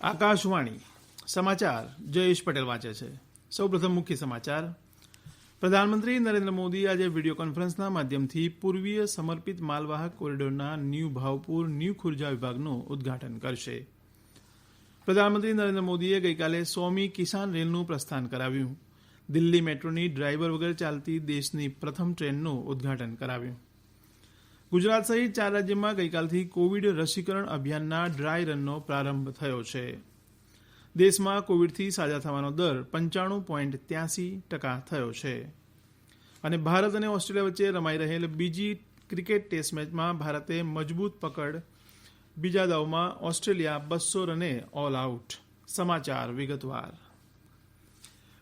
આકાશવાણી સમાચાર જયેશ પટેલ વાંચે છે. સૌપ્રથમ મુખ્ય સમાચાર. પ્રધાનમંત્રી નરેન્દ્ર મોદી આજે વિડીયો કોન્ફરન્સના માધ્યમથી પૂર્વીય સમર્પિત માલવાહક કોરિડોરના ન્યૂ ભાવપુર ન્યૂ ખુર્જા વિભાગનું ઉદઘાટન કરશે. પ્રધાનમંત્રી નરેન્દ્ર મોદીએ ગઈકાલે 100મી કિસાન રેલનું પ્રસ્થાન કરાવ્યું. દિલ્હી મેટ્રોની ડ્રાઈવર વગર ચાલતી દેશની પ્રથમ ટ્રેનનું ઉદઘાટન કરાવ્યું. ગુજરાત સહિત 4 રાજ્યોમાં ગઈકાલથી કોવિડ રસીકરણ અભિયાનના ડ્રાય રનનો પ્રારંભ થયો છે. દેશમાં કોવિડથી સાજા થવાનો દર 95.83% થયો છે. અને ભારત અને ઓસ્ટ્રેલિયા વચ્ચે રમાઈ રહેલ બીજી ક્રિકેટ ટેસ્ટ મેચમાં ભારતે મજબૂત પકડ, બીજા દાવમાં ઓસ્ટ્રેલિયા 200 રને ઓલ આઉટ. સમાચાર વિગતવાર.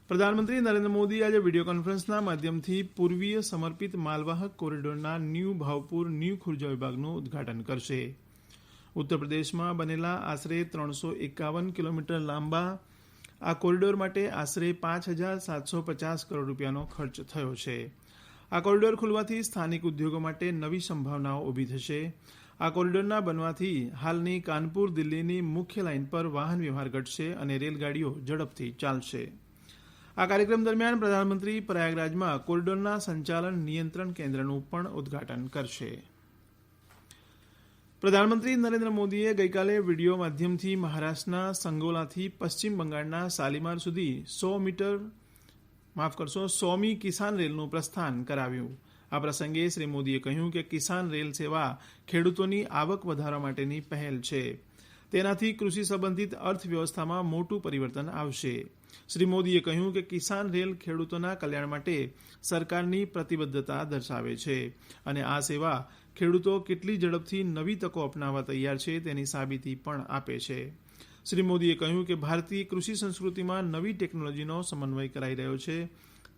પ્રધાનમંત્રી નરેન્દ્ર મોદી આજે વિડીયો કોન્ફરન્સના માધ્યમથી પૂર્વીય સમર્પિત માલવાહક કોરિડોરના ન્યૂ ભાવપુર ન્યૂ ખુર્જા વિભાગનું ઉદઘાટન કરશે. ઉત્તર પ્રદેશમાં બનેલા આશરે 351 કિલોમીટર લાંબા આ કોરિડોર માટે આશરે 5,750 કરોડ રૂપિયાનો ખર્ચ થયો છે. આ કોરિડોર ખુલવાથી સ્થાનિક ઉદ્યોગો માટે નવી સંભાવનાઓ ઊભી થશે. આ કોરિડોરના બનવાથી હાલની કાનપુર દિલ્હીની મુખ્ય લાઇન પર વાહન વ્યવહાર ઘટશે અને રેલગાડીઓ ઝડપથી ચાલશે. આ કાર્યક્રમ દરમિયાન પ્રધાનમંત્રી પ્રયાગરાજમાં કોરિડોરના સંચાલન નિયંત્રણ કેન્દ્રનું પણ ઉદઘાટન કરશે. પ્રધાનમંત્રી નરેન્દ્ર મોદીએ ગઈકાલે વિડીયો માધ્યમથી મહારાષ્ટ્રના સંગોલાથી પશ્ચિમ બંગાળના શાલીમાર સુધી 100મી કિસાન રેલનું પ્રસ્થાન કરાવ્યું. આ પ્રસંગે શ્રી મોદીએ કહ્યું કે કિસાન રેલ સેવા ખેડૂતોની આવક વધારવા માટેની પહેલ છે. તેનાથી કૃષિ સંબંધિત અર્થવ્યવસ્થામાં મોટું પરિવર્તન આવશે. શ્રી મોદીએ કહ્યું કે કિસાન રેલ ખેડૂતોના કલ્યાણ માટે સરકારની પ્રતિબદ્ધતા દર્શાવે છે અને આ સેવા ખેડૂતો કેટલી ઝડપથી નવી તકો અપનાવવા તૈયાર છે તેની સાબિતી પણ આપે છે. શ્રી મોદીએ કહ્યું કે ભારતીય કૃષિ સંસ્કૃતિમાં નવી ટેકનોલોજીનો સમન્વય કરાઈ રહ્યો છે.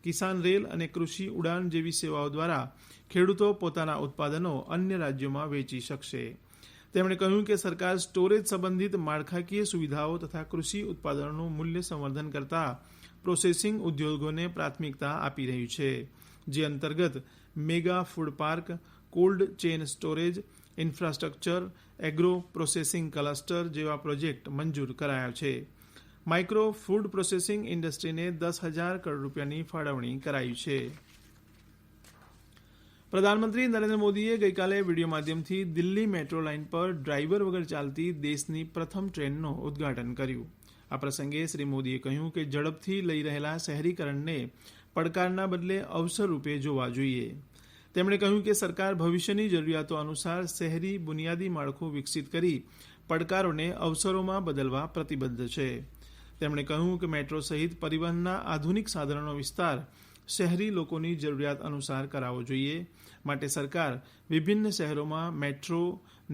કિસાન રેલ અને કૃષિ ઉડાન જેવી સેવાઓ દ્વારા ખેડૂતો પોતાના ઉત્પાદનો અન્ય રાજ્યોમાં વેચી શકશે. તેમણે કહ્યું કે સરકાર સ્ટોરેજ સંબંધિત માળખાકીય સુવિધાઓ તથા કૃષિ ઉત્પાદનોનું મૂલ્ય સંવર્ધન કરતા પ્રોસેસિંગ ઉદ્યોગોને પ્રાથમિકતા આપી રહી છે, જે અંતર્ગત mega food park, cold chain storage, infrastructure, agro processing cluster જેવા પ્રોજેક્ટ મંજૂર કરાયા છે. માઇક્રો ફૂડ પ્રોસેસિંગ ઇન્ડસ્ટ્રીને 10,000 કરોડ રૂપિયાની ફાળવણી કરાઈ છે. પ્રધાનમંત્રી નરેન્દ્ર મોદીએ ગઈકાલે વિડીયો માધ્યમથી દિલ્હી મેટ્રો લાઇન પર ડ્રાઈવર વગર ચાલતી દેશની પ્રથમ ટ્રેનનું ઉદઘાટન કર્યું. આ પ્રસંગે શ્રી મોદીએ કહ્યું કે ઝડપથી લઈ રહેલા શહેરીકરણને પડકારના બદલે અવસર રૂપે જોવા જોઈએ. તેમણે કહ્યું કે સરકાર ભવિષ્યની જરૂરિયાતો અનુસાર શહેરી બુનિયાદી માળખું વિકસિત કરી પડકારોને અવસરોમાં બદલવા પ્રતિબદ્ધ છે. તેમણે કહ્યું કે મેટ્રો સહિત પરિવહનના આધુનિક સાધનોનો વિસ્તાર શહેરી લોકોની જરૂરિયાત અનુસાર કરાવવો જોઈએ. માટે સરકાર વિભિન્ન શહેરોમાં metro,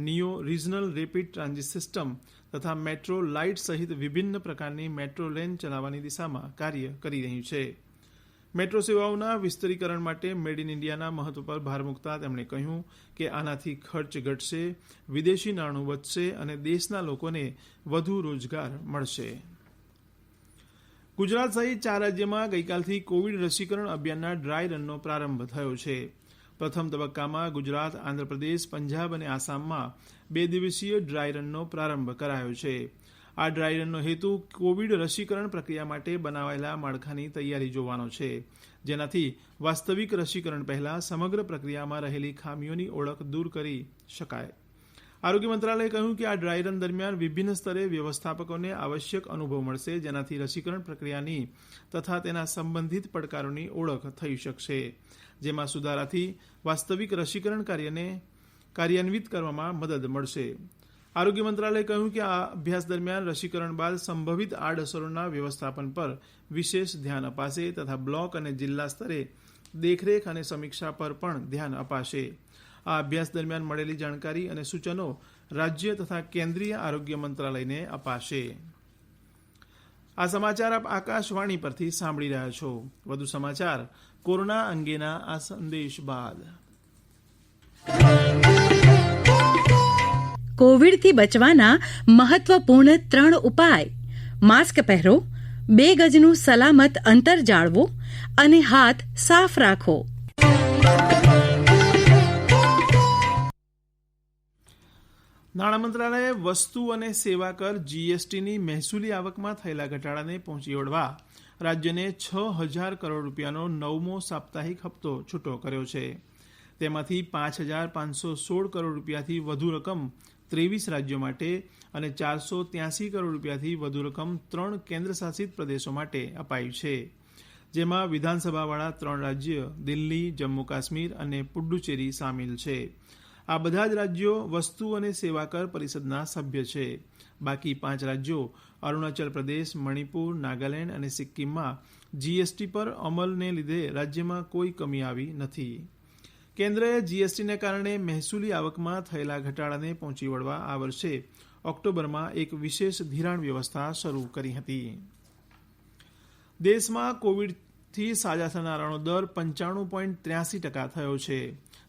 neo regional rapid transit system તથા મેટ્રો લાઇટ સહિત વિભિન્ન પ્રકારની મેટ્રો લેન ચલાવવાની દિશામાં કાર્ય કરી રહી છે. મેટ્રો સેવાઓના વિસ્તરીકરણ માટે મેડ ઇન ઇન્ડિયાના મહત્વ પર ભાર મૂકતા તેમણે કહ્યું કે આનાથી ખર્ચ ઘટશે, વિદેશી નાણું વધશે અને દેશના લોકોને વધુ રોજગાર મળશે. ગુજરાત સહિત 4 રાજ્યમાં ગઈકાલથી કોવિડ રસીકરણ અભિયાનના ડ્રાય રનનો પ્રારંભ થયો છે. પ્રથમ તબક્કામાં ગુજરાત, આંધ્રપ્રદેશ, પંજાબ અને આસામમાં 2 દિવસીય ડ્રાય રનનો પ્રારંભ કરાયો છે. આ ડ્રાય રનનો હેતુ કોવિડ રસીકરણ પ્રક્રિયા માટે બનાવાયેલા માળખાની તૈયારી જોવાનો છે, જેનાથી વાસ્તવિક રસીકરણ પહેલા સમગ્ર પ્રક્રિયામાં રહેલી ખામીઓની ઓળખ દૂર કરી શકાય. આરોગ્ય મંત્રાલયે કહ્યું કે આ ડ્રાય રન દરમિયાન વિભિન્ન સ્તરે વ્યવસ્થાપકોને આવશ્યક અનુભવ મળશે, જેનાથી રસીકરણ પ્રક્રિયાની તથા તેના સંબંધિત પડકારોની ઓળખ થઈ શકશે, જેમાં સુધારાથી વાસ્તવિક રસીકરણ કાર્યને કાર્યાન્વિત કરવામાં મદદ મળશે. આરોગ્ય મંત્રાલયે કહ્યું કે આ અભ્યાસ દરમિયાન રસીકરણ બાદ સંભવિત આડઅસરોના વ્યવસ્થાપન પર વિશેષ ધ્યાન અપાશે તથા બ્લોક અને જિલ્લા સ્તરે દેખરેખ અને સમીક્ષા પર પણ ધ્યાન અપાશે. આ અભ્યાસ દરમિયાન મળેલી જાણકારી અને સૂચનો રાજ્ય તથા કેન્દ્રીય આરોગ્ય મંત્રાલયને અપાશે. આ સમાચાર આપ આકાશવાણી પરથી સાંભળી રહ્યા છો. વધુ સમાચાર કોરોના અંગેના આ સંદેશ બાદ. કોવિડથી બચવાના મહત્વપૂર્ણ 3 ઉપાય: માસ્ક પહેરો, 2 ગજનું સલામત અંતર જાળવો અને હાથ સાફ રાખો. નાણાં મંત્રાલયે વસ્તુ અને સેવા કર જીએસટીની મહેસૂલી આવકમાં થયેલા ઘટાડાને પહોંચી વળવા રાજ્યને 6,000 કરોડ રૂપિયાનો નવમો સાપ્તાહિક હપ્તો છૂટો કર્યો છે. તેમાંથી 5,516 કરોડ રૂપિયાથી વધુ રકમ 23 રાજ્યો માટે અને 483 કરોડ રૂપિયાથી વધુ રકમ 3 કેન્દ્રશાસિત પ્રદેશો માટે અપાઈ છે, જેમાં વિધાનસભાવાળા 3 રાજ્ય દિલ્હી, જમ્મુ કાશ્મીર અને પુડ્ડુચેરી સામેલ છે. આ બધા જ રાજ્યો વસ્તુ અને સેવા કર પરિષદના સભ્ય છે. બાકી 5 રાજ્યો અરુણાચલ પ્રદેશ, મણિપુર, નાગાલેન્ડ અને સિક્કિમમાં જીએસટી પર અમલને લીધે રાજ્યમાં કોઈ કમી આવી નથી. કેન્દ્રએ જીએસટીને કારણે મહેસૂલી આવકમાં થયેલા ઘટાડાને પહોંચી વળવા આ વર્ષે ઓક્ટોબરમાં એક વિશેષ ધિરાણ વ્યવસ્થા શરૂ કરી હતી. દેશમાં કોવિડથી સાજા થનારાનો દર 95.83% થયો છે.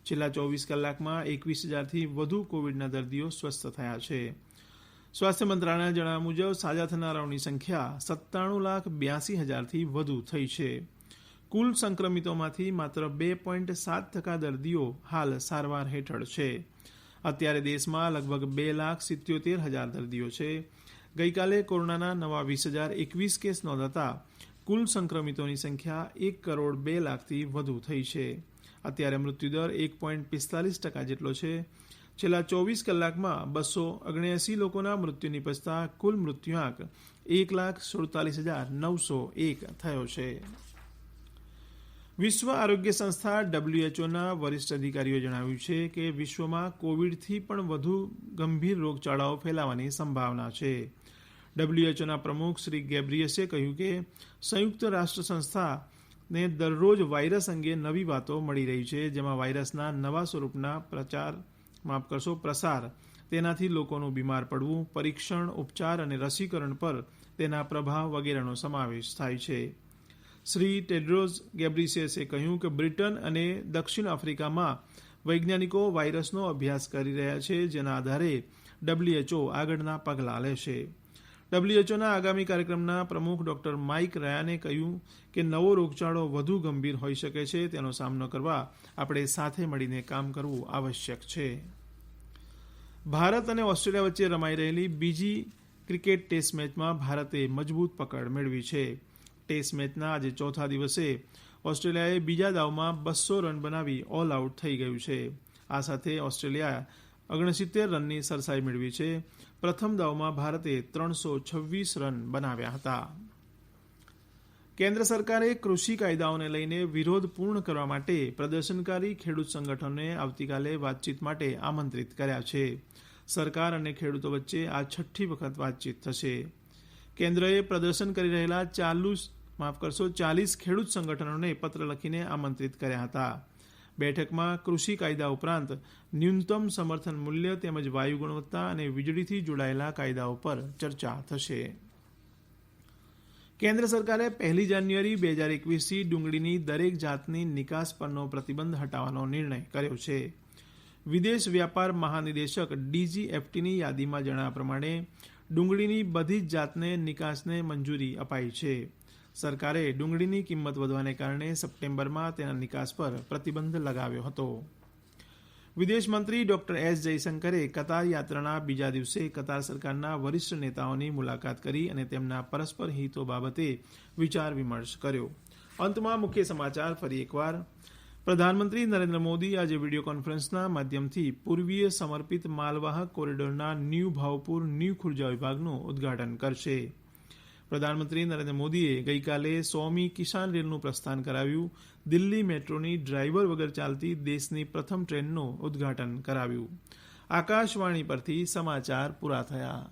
છેલ્લા 24 કલાકમાં 21,000થી વધુ કોવિડના દર્દીઓ સ્વસ્થ થયા છે. સ્વાસ્થ્ય મંત્રાલયના જણાવ્યા મુજબ સાજા થનારાઓની સંખ્યા 97,82,000થી વધુ થઈ છે. કુલ સંક્રમિતોમાંથી માત્ર 2.7% દર્દીઓ હાલ સારવાર હેઠળ છે. અત્યારે દેશમાં લગભગ 2,77,000 દર્દીઓ છે. ગઈકાલે કોરોનાના નવા 20,021 કેસ નોંધાતા કુલ સંક્રમિતોની સંખ્યા 1,02,00,000થી વધુ થઈ છે. અત્યારે મૃત્યુદર 1.45% જેટલો છે. છેલ્લા 24 કલાકમાં 279 લોકોના મૃત્યુ નિપજતા કુલ મૃત્યુઆંક 1,47,901 થયો છે. વિશ્વ આરોગ્ય સંસ્થા WHOના વરિષ્ઠ અધિકારીઓએ જણાવ્યું છે કે વિશ્વમાં કોવિડથી પણ વધુ ગંભીર રોગચાળાઓ ફેલાવાની સંભાવના છે. WHOના પ્રમુખ શ્રી ગેબ્રિયસે કહ્યું કે સંયુક્ત રાષ્ટ્ર સંસ્થાને દરરોજ વાયરસ અંગે નવી વાતો મળી રહી છે, જેમાં વાયરસના નવા સ્વરૂપના પ્રસાર, તેનાથી લોકોનું બીમાર પડવું, પરીક્ષણ, ઉપચાર અને રસીકરણ પર તેના પ્રભાવ વગેરેનો સમાવેશ થાય છે. શ્રી ટેડ્રોસ ગેબ્રિયસે કહ્યું કે બ્રિટન અને દક્ષિણ આફ્રિકામાં વૈજ્ઞાનિકો વાયરસનો અભ્યાસ કરી રહ્યા છે, જેના આધારે WHO આગળના પગલાં લેશે. WHOના આગામી કાર્યક્રમના પ્રમુખ ડોક્ટર માઇક રયાને કહ્યું કે નવો રોગચાળો વધુ ગંભીર હોઈ શકે છે. તેનો સામનો કરવા આપણે સાથે મળીને કામ કરવું આવશ્યક છે. ભારત અને ઓસ્ટ્રેલિયા વચ્ચે રમાઈ રહેલી બીજી ક્રિકેટ ટેસ્ટ મેચમાં ભારતે મજબૂત પકડ મેળવી છે. ટેસ્ટ મેચના આજે ચોથા દિવસે ઓસ્ટ્રેલિયાએ બીજા દાવમાં 200 રન બનાવી ઓલ આઉટ થઈ ગયું છે. આ સાથે ઓસ્ટ્રેલિયા 69 રનની સરસાઈ મેળવી છે. પ્રથમ દાવમાં ભારતે 326 રન બનાવ્યા હતા. કેન્દ્ર સરકારે કૃષિ કાયદાઓને લઈને વિરોધ પૂર્ણ કરવા માટે પ્રદર્શનકારી ખેડૂત સંગઠનોને આવતીકાલે વાતચીત માટે આમંત્રિત કર્યા છે. સરકાર અને ખેડૂતો વચ્ચે આ 6ઠ્ઠી વખત વાતચીત થશે. કેન્દ્રએ પ્રદર્શન કરી રહેલા 40 ખેડૂત સંગઠનોને પત્ર લખીને આમંત્રિત કર્યા હતા. બેઠકમાં કૃષિ કાયદા ઉપરાંત ન્યૂનતમ સમર્થન મૂલ્ય તેમજ વાયુ ગુણવત્તા અને વીજળીથી જોડાયેલા કાયદાઓ પર ચર્ચા થશે. કેન્દ્ર સરકારે 1 જાન્યુઆરી 2021થી ડુંગળીની દરેક જાતની નિકાસ પરનો પ્રતિબંધ હટાવવાનો નિર્ણય કર્યો છે. વિદેશ વ્યાપાર મહાનિદેશક DGFTની યાદીમાં જણાવ્યા પ્રમાણે ડુંગળીની બધી જ જાતને નિકાસને મંજૂરી અપાઈ છે. સરકારે ડુંગળીની કિંમત વધવાને કારણે સપ્ટેમ્બરમાં તેના નિકાસ પર પ્રતિબંધ લગાવ્યો હતો. વિદેશ મંત્રી ડોક્ટર S જયશંકરે કતાર યાત્રાના બીજા દિવસે કતાર સરકારના વરિષ્ઠ નેતાઓની મુલાકાત કરી અને તેમના પરસ્પર હિતો બાબતે વિચાર વિમર્શ કર્યો. અંતમાં મુખ્ય સમાચાર ફરી એકવાર. પ્રધાનમંત્રી નરેન્દ્ર મોદી આજે વિડીયો કોન્ફરન્સના માધ્યમથી પૂર્વીય સમર્પિત માલવાહક કોરિડોરના ન્યૂ ભાવપુર ન્યૂ ખુર્જા વિભાગનું ઉદ્ઘાટન કરશે. પ્રધાનમંત્રી નરેન્દ્ર મોદીએ ગઈકાલે 100મી કિસાન રેલનું પ્રસ્થાન કરાવ્યું. દિલ્હી મેટ્રોની ડ્રાઈવર વગર ચાલતી દેશની પ્રથમ ટ્રેનનું ઉદ્ઘાટન કરાવ્યું. આકાશવાણી પરથી સમાચાર પૂરા થયા.